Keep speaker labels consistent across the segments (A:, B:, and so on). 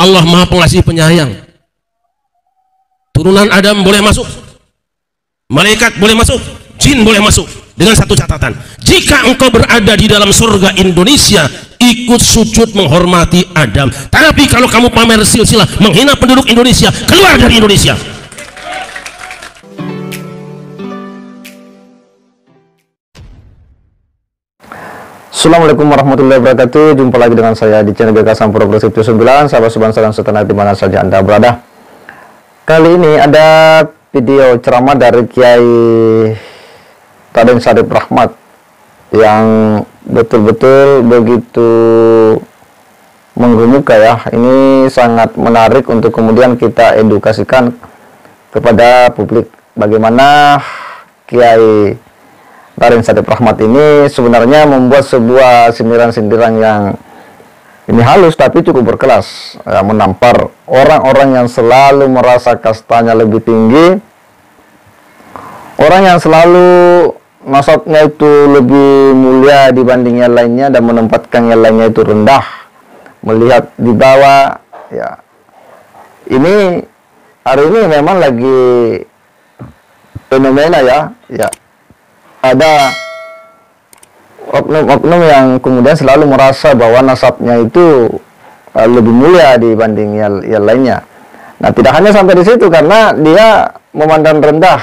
A: Allah Maha Pengasih Penyayang. Turunan Adam boleh masuk, malaikat boleh masuk, jin boleh masuk, dengan satu catatan: jika engkau berada di dalam surga Indonesia, ikut sujud menghormati Adam. Tapi kalau kamu pamer silsilah, menghina penduduk Indonesia, keluar dari Indonesia.
B: Assalamualaikum warahmatullahi wabarakatuh. Jumpa lagi dengan saya di channel Gagasan Progresif 9, sahabat sebangsa dan setanah di mana saja Anda berada. Kali ini ada video ceramah dari Kiai Raden Syarif Rahmat yang betul-betul begitu menggemuka ya. Ini sangat menarik untuk kemudian kita edukasikan kepada publik bagaimana Kiai Raden Syarif Rahmat ini sebenarnya membuat sebuah sindiran-sindiran yang ini halus tapi cukup berkelas ya, menampar orang-orang yang selalu merasa kastanya lebih tinggi, orang yang selalu nasabnya itu lebih mulia dibanding yang lainnya dan menempatkan yang lainnya itu rendah, melihat di bawah ya. Ini hari ini memang lagi fenomena ya. Ada oknum-oknum yang kemudian selalu merasa bahwa nasabnya itu lebih mulia dibanding yang lainnya. Nah, tidak hanya sampai di situ, karena dia memandang rendah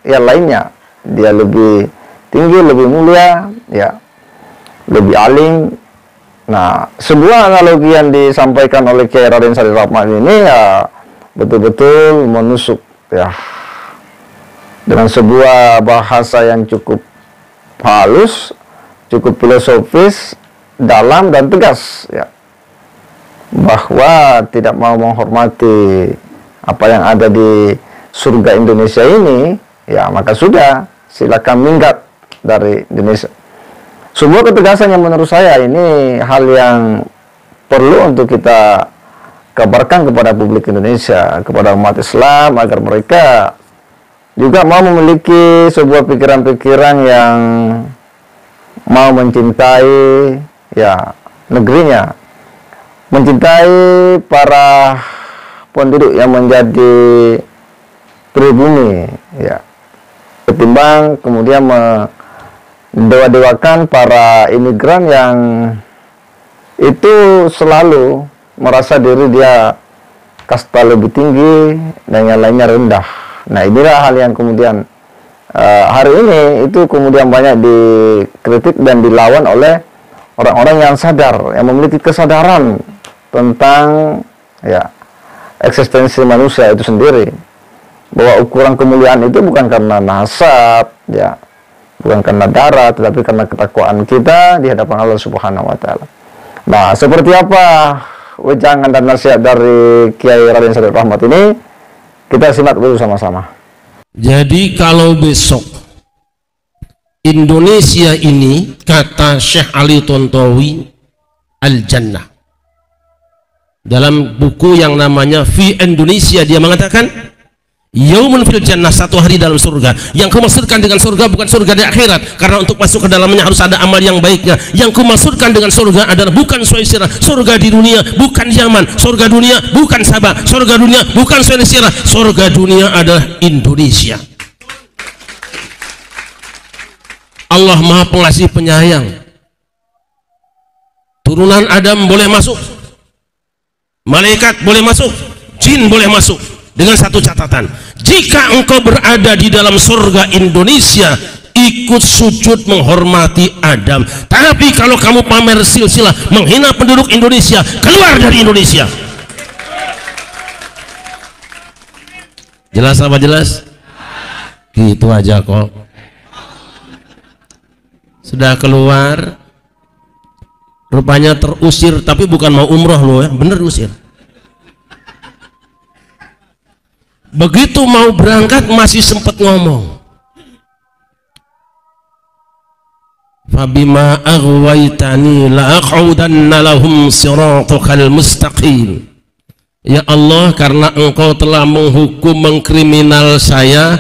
B: yang lainnya. Dia lebih tinggi, lebih mulia, ya, lebih alim. Nah, sebuah analogi yang disampaikan oleh Kiai Raden Syarif Rahmat ini ya betul-betul menusuk ya, dengan sebuah bahasa yang cukup halus, cukup filosofis, dalam dan tegas ya, bahwa tidak mau menghormati apa yang ada di surga Indonesia ini ya, maka sudah, silakan minggat dari Indonesia. Sebuah ketegasan yang menurut saya ini hal yang perlu untuk kita kabarkan kepada publik Indonesia, kepada umat Islam, agar mereka juga mau memiliki sebuah pikiran-pikiran yang mau mencintai ya negerinya, mencintai para penduduk yang menjadi pribumi ya, ketimbang kemudian mendewa-dewakan para imigran yang itu selalu merasa diri dia kasta lebih tinggi dan yang lainnya rendah. Nah, inilah hal yang kemudian hari ini itu kemudian banyak dikritik dan dilawan oleh orang-orang yang sadar, yang memiliki kesadaran tentang ya eksistensi manusia itu sendiri, bahwa ukuran kemuliaan itu bukan karena nasab ya, bukan karena darah, tetapi karena ketakwaan kita di hadapan Allah Subhanahu wa taala. Nah, seperti apa wejangan dan nasihat dari Kiai Raden Syarif Rahmat ini? Kita simak dulu sama-sama.
A: Jadi kalau besok Indonesia ini, kata Syekh Ali Tontowi Al-Jannah dalam buku yang namanya Fi Indonesia, dia mengatakan Yaumun fil Jannah, satu hari dalam surga. Yang kumaksudkan dengan surga bukan surga di akhirat, karena untuk masuk ke dalamnya harus ada amal yang baiknya. Yang kumaksudkan dengan surga adalah bukan Swaisira, surga di dunia bukan Yaman, surga dunia bukan Sabah, surga dunia bukan Swaisira, surga dunia adalah Indonesia. Allah Maha Pengasih Penyayang. Turunan Adam boleh masuk, malaikat boleh masuk, jin boleh masuk, dengan satu catatan: jika engkau berada di dalam surga Indonesia, ikut sujud menghormati Adam. Tapi kalau kamu pamer silsilah, menghina penduduk Indonesia, keluar dari Indonesia. Jelas apa jelas? Gitu aja kok. Sudah keluar, rupanya terusir, tapi bukan mau umroh loh ya, bener usir. Begitu mau berangkat masih sempat ngomong, fabima aghwaytani la aq'udanna lahum siratal mustaqim. Ya Allah, karena Engkau telah menghukum, mengkriminal saya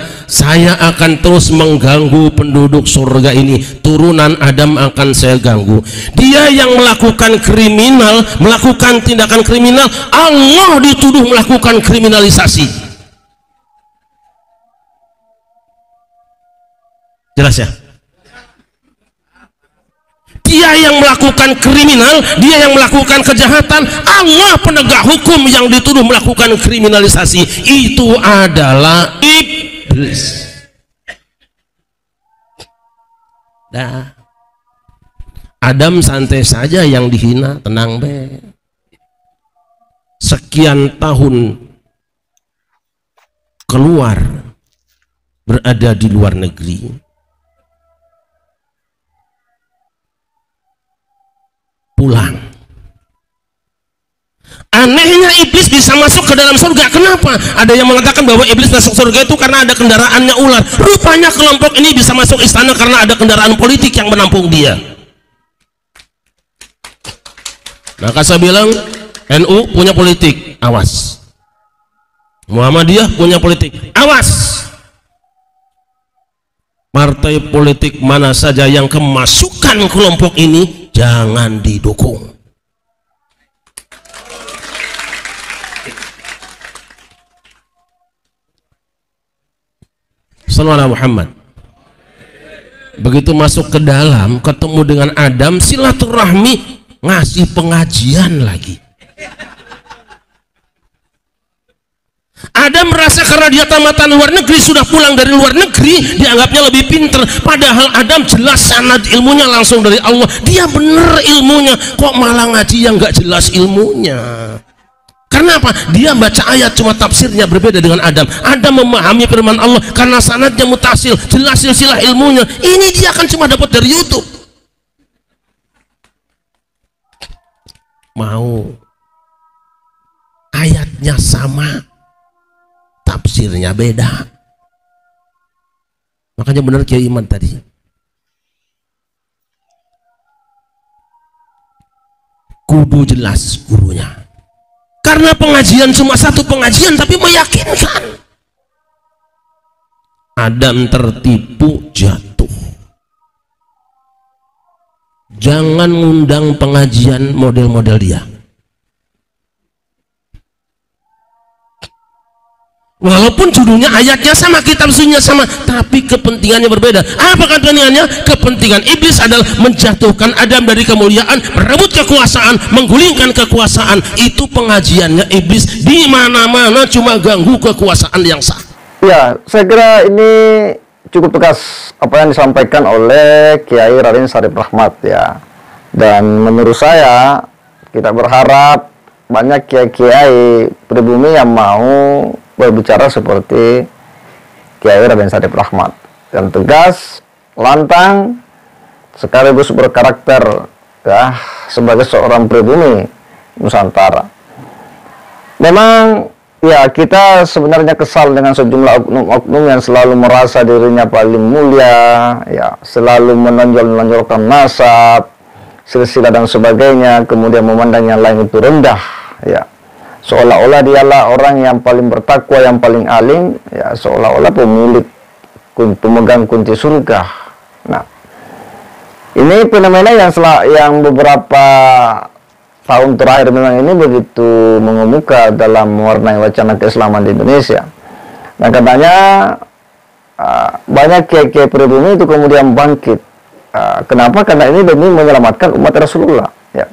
A: akan terus mengganggu penduduk surga ini. Turunan Adam akan saya ganggu. Dia yang melakukan kriminal, melakukan tindakan kriminal, Allah dituduh melakukan kriminalisasi. Jelas ya? Dia yang melakukan kriminal, dia yang melakukan kejahatan, Allah penegak hukum yang dituduh melakukan kriminalisasi. Itu adalah iblis. Nah, Adam santai saja yang dihina, tenang be. Sekian tahun keluar, berada di luar negeri, pulang. Anehnya iblis bisa masuk ke dalam surga. Kenapa? Ada yang mengatakan bahwa iblis masuk surga itu karena ada kendaraannya ular. Rupanya kelompok ini bisa masuk istana karena ada kendaraan politik yang menampung dia. Maka saya bilang, NU punya politik, awas. Muhammadiyah punya politik, awas. Partai politik mana saja yang kemasukan kelompok ini, jangan didukung. Sallallahu Muhammad. Begitu masuk ke dalam, ketemu dengan Adam, silaturahmi, ngasih pengajian lagi. Adam merasa karena dia tamatan luar negeri, sudah pulang dari luar negeri, dianggapnya lebih pinter. Padahal Adam jelas sanad ilmunya langsung dari Allah. Dia bener ilmunya, kok malah ngaji yang gak jelas ilmunya. Karena apa? Dia baca ayat cuma tafsirnya berbeda dengan Adam. Adam memahami firman Allah karena sanadnya mutasil, jelas silsilah ilmunya. Ini dia kan cuma dapat dari YouTube. Mau ayatnya sama, tafsirnya beda. Makanya benar Kiai Iman tadi, kudu jelas gurunya. Karena pengajian cuma satu pengajian tapi meyakinkan. Adam tertipu, jatuh. Jangan ngundang pengajian model-model dia. Walaupun judulnya, ayatnya sama, kitab sunnahnya sama, tapi kepentingannya berbeda. Apa kepentingannya? Kepentingan iblis adalah menjatuhkan Adam dari kemuliaan, merebut kekuasaan, menggulingkan kekuasaan. Itu pengajiannya iblis. Di mana-mana cuma ganggu kekuasaan yang sah.
B: Ya, saya kira ini cukup tegas apa yang disampaikan oleh Kiai Raden Syarif Rahmat ya. Dan menurut saya, kita berharap banyak kiai-kiai pribumi yang mau berbicara seperti Kiai Raden Syarif Rahmat, yang tegas, lantang, sekaligus berkarakter ya, sebagai seorang pribumi Nusantara. Memang ya, kita sebenarnya kesal dengan sejumlah oknum-oknum yang selalu merasa dirinya paling mulia ya, selalu menonjol-nonjolkan nasab, silsilah dan sebagainya, kemudian memandang yang lain itu rendah ya, seolah-olah dialah orang yang paling bertakwa, yang paling alim ya, seolah-olah pemilik, pemegang kunci surga. Nah, ini fenomena yang beberapa tahun terakhir memang ini begitu mengemuka dalam mewarnai wacana keislaman di Indonesia. Nah, katanya banyak kiai-kiai pribumi itu kemudian bangkit. Kenapa? Karena ini demi menyelamatkan umat Rasulullah ya.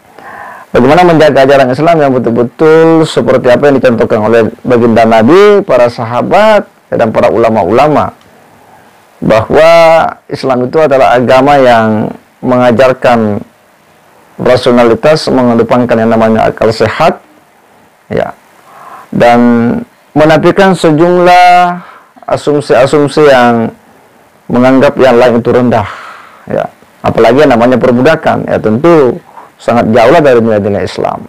B: Bagaimana menjaga ajaran Islam yang betul-betul seperti apa yang dicontohkan oleh baginda Nabi, para sahabat, dan para ulama-ulama, bahwa Islam itu adalah agama yang mengajarkan rasionalitas, mengedepankan yang namanya akal sehat ya, dan menafikan sejumlah asumsi-asumsi yang menganggap yang lain itu rendah ya, apalagi yang namanya perbudakan ya, tentu sangat jauhlah dari nilai-nilai Islam.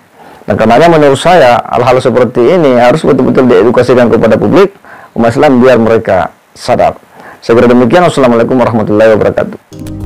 B: Dan karenanya menurut saya hal-hal seperti ini harus betul-betul diedukasikan kepada publik umat Islam biar mereka sadar. Saya kira demikian. Wassalamualaikum warahmatullahi wabarakatuh.